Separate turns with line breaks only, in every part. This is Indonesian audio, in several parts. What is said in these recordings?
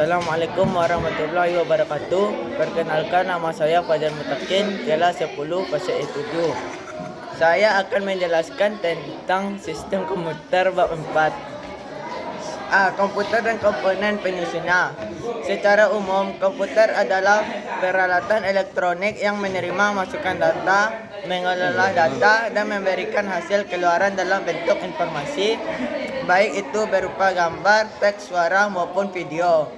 Assalamualaikum warahmatullahi wabarakatuh. Perkenalkan, nama saya Fajar Mutakin, kelas 10 fase E7. Saya akan menjelaskan tentang sistem komputer bab 4. Komputer dan komponen penyusunnya. Secara umum, komputer adalah peralatan elektronik yang menerima masukan data, mengelola data, dan memberikan hasil keluaran dalam bentuk informasi, baik itu berupa gambar, teks, suara, maupun video.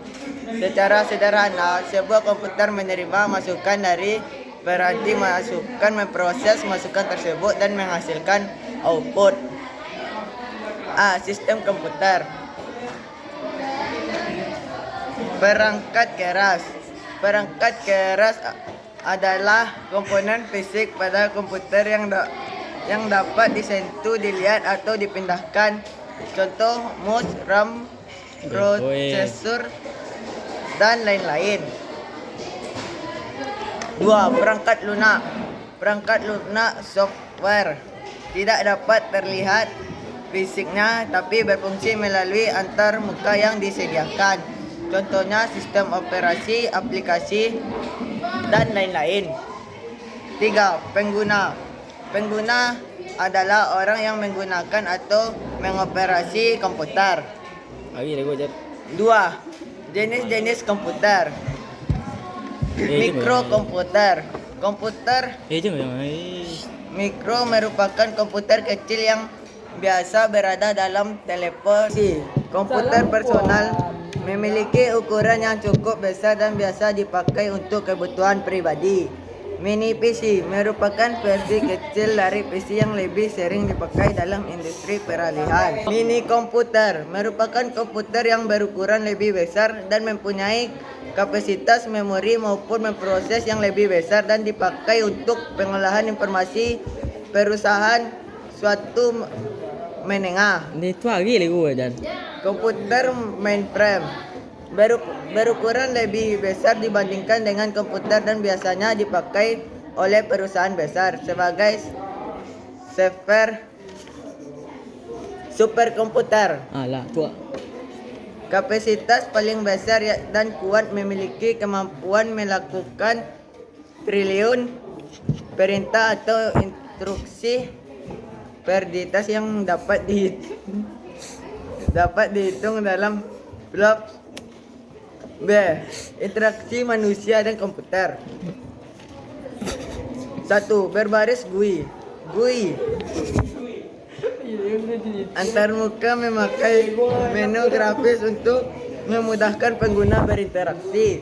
Secara sederhana, sebuah komputer menerima masukan dari piranti masukan, memproses masukan tersebut, dan menghasilkan output. Sistem komputer. Perangkat keras. Perangkat keras adalah komponen fisik pada komputer yang dapat disentuh, dilihat, atau dipindahkan. Contoh mouse, RAM, prosesor, dan lain-lain. 2. Perangkat lunak. Perangkat lunak software tidak dapat terlihat fisiknya, tapi berfungsi melalui antarmuka yang disediakan. Contohnya sistem operasi, aplikasi, dan lain-lain. 3. Pengguna. Pengguna adalah orang yang menggunakan atau mengoperasi komputer. 2. Jenis-jenis komputer. Mikrokomputer. Komputer mikro merupakan komputer kecil yang biasa berada dalam telepon. Komputer personal memiliki ukuran yang cukup besar dan biasa dipakai untuk kebutuhan pribadi. Mini PC merupakan versi kecil dari PC yang lebih sering dipakai dalam industri peralihan. Mini komputer merupakan komputer yang berukuran lebih besar dan mempunyai kapasitas memori maupun memproses yang lebih besar dan dipakai untuk pengolahan informasi perusahaan suatu menengah. Komputer mainframe berukuran lebih besar dibandingkan dengan komputer dan biasanya dipakai oleh perusahaan besar sebagai superkomputer. Kapasitas paling besar dan kuat, memiliki kemampuan melakukan triliun perintah atau instruksi per detik yang dapat dihitung dalam blok. B. Interaksi manusia dan komputer. 1. Berbaris GUI. GUI antarmuka memakai menu grafis untuk memudahkan pengguna berinteraksi.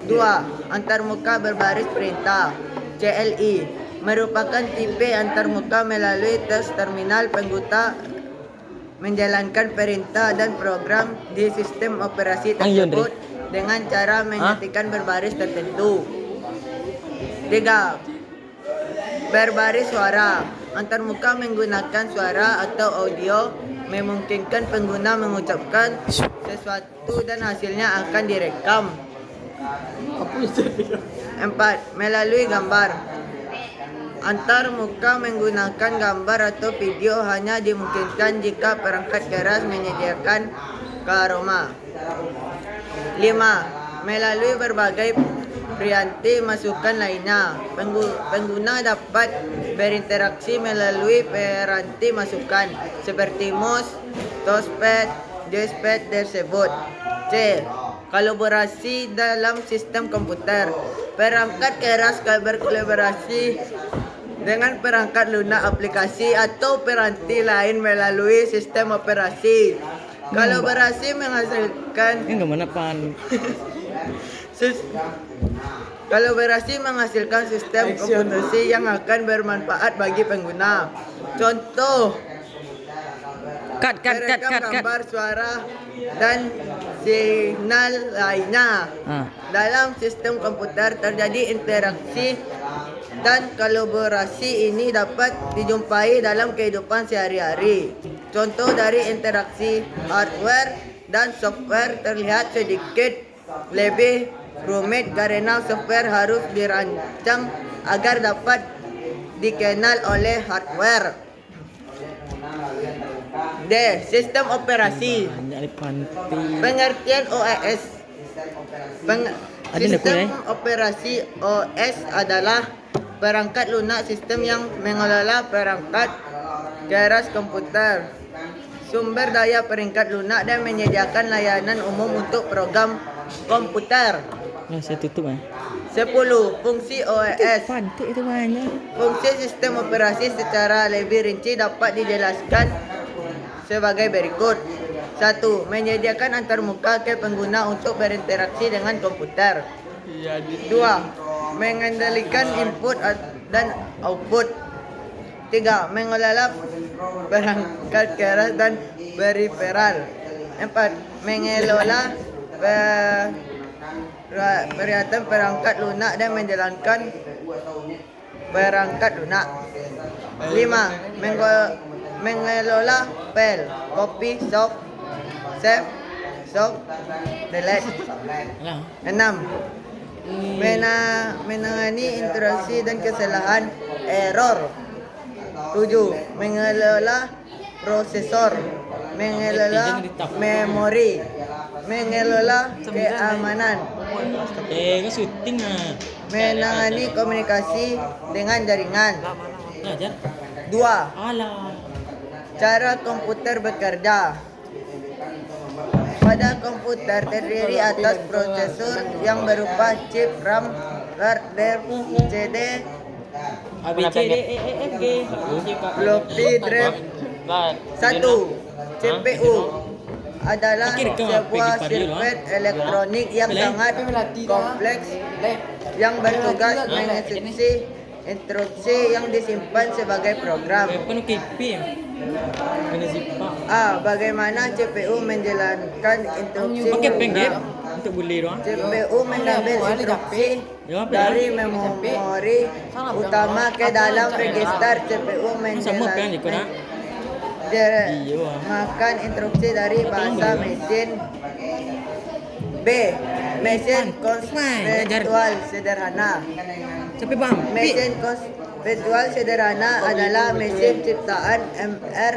2. Antarmuka berbaris perintah. CLI merupakan tipe antarmuka melalui terminal pengguna menjalankan perintah dan program di sistem operasi tersebut dengan cara mengetikkan berbaris tertentu. 3. Berbaris suara. Antarmuka menggunakan suara atau audio memungkinkan pengguna mengucapkan sesuatu dan hasilnya akan direkam. 4. Melalui gambar. Antarmuka menggunakan gambar atau video hanya dimungkinkan jika perangkat keras menyediakan aroma. 5. Melalui berbagai piranti masukan lainnya. Pengguna dapat berinteraksi melalui piranti masukan seperti mouse, touchpad, joypad tersebut. C. Kolaborasi dalam sistem komputer. Perangkat keras berkolaborasi dengan perangkat lunak, aplikasi, atau piranti lain melalui sistem operasi. Kolaborasi menghasilkan sistem komputasi yang akan bermanfaat bagi pengguna. Contoh gambar, suara, dan signal lainnya. Dalam sistem komputer terjadi interaksi dan kolaborasi ini dapat dijumpai dalam kehidupan sehari-hari. Contoh dari interaksi hardware dan software terlihat sedikit lebih rumit karena software harus dirancang agar dapat dikenal oleh hardware. D. Sistem operasi. Pengertian OS Sistem operasi OS adalah perangkat lunak sistem yang mengelola perangkat keras komputer. Sumber daya perangkat lunak dan menyediakan layanan umum untuk program komputer.
Saya tutup
10. Fungsi OS.
Pantuk itu banyak.
Fungsi sistem operasi secara lebih rinci dapat dijelaskan sebagai berikut. 1. Menyediakan antarmuka ke pengguna untuk berinteraksi dengan komputer. 2. Mengendalikan input dan output. 3. Mengelola perangkat keras dan periferal. 4. Mengelola peralatan perangkat lunak dan menjalankan perangkat lunak. 5. Mengelola file, copy, save, delete. 6. Menangani interaksi dan kesalahan error. 7. Mengelola prosesor, mengelola memori, mengelola keamanan,
Kan syuting
menangani komunikasi dengan jaringan.
Ajar.
2.
Alah.
Cara komputer bekerja. Pada komputer terdiri atas prosesor yang berupa chip RAM, hard drive, CD,
A B C D E F G.
floppy drive. 1. CPU adalah sebuah sirkuit elektronik yang sangat kompleks yang bertugas mengeksekusi instruksi yang disimpan sebagai program.
Penuh KP. Kena zipak.
A. Bagaimana CPU menjalankan instruksi
Pakai pen
program.
untuk boleh doang.
CPU mengambil instruksi dari memori utama ke dalam register. CPU menjalankan instruksi dari bahasa mesin. B. Mesin konseptual sederhana.
Sampai bang.
Mesin konseptual sederhana adalah mesin ciptaan MR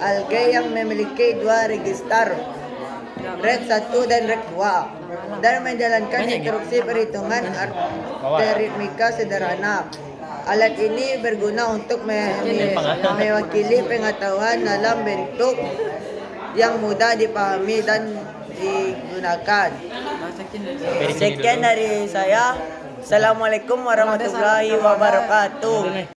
Alge yang memiliki dua register, rek 1 dan rek 2, dan menjalankan instruksi perhitungan aritmika sederhana. Alat ini berguna untuk mewakili pengetahuan dalam bentuk yang mudah dipahami dan digunakan. Sekian dari saya. Assalamualaikum warahmatullahi wabarakatuh.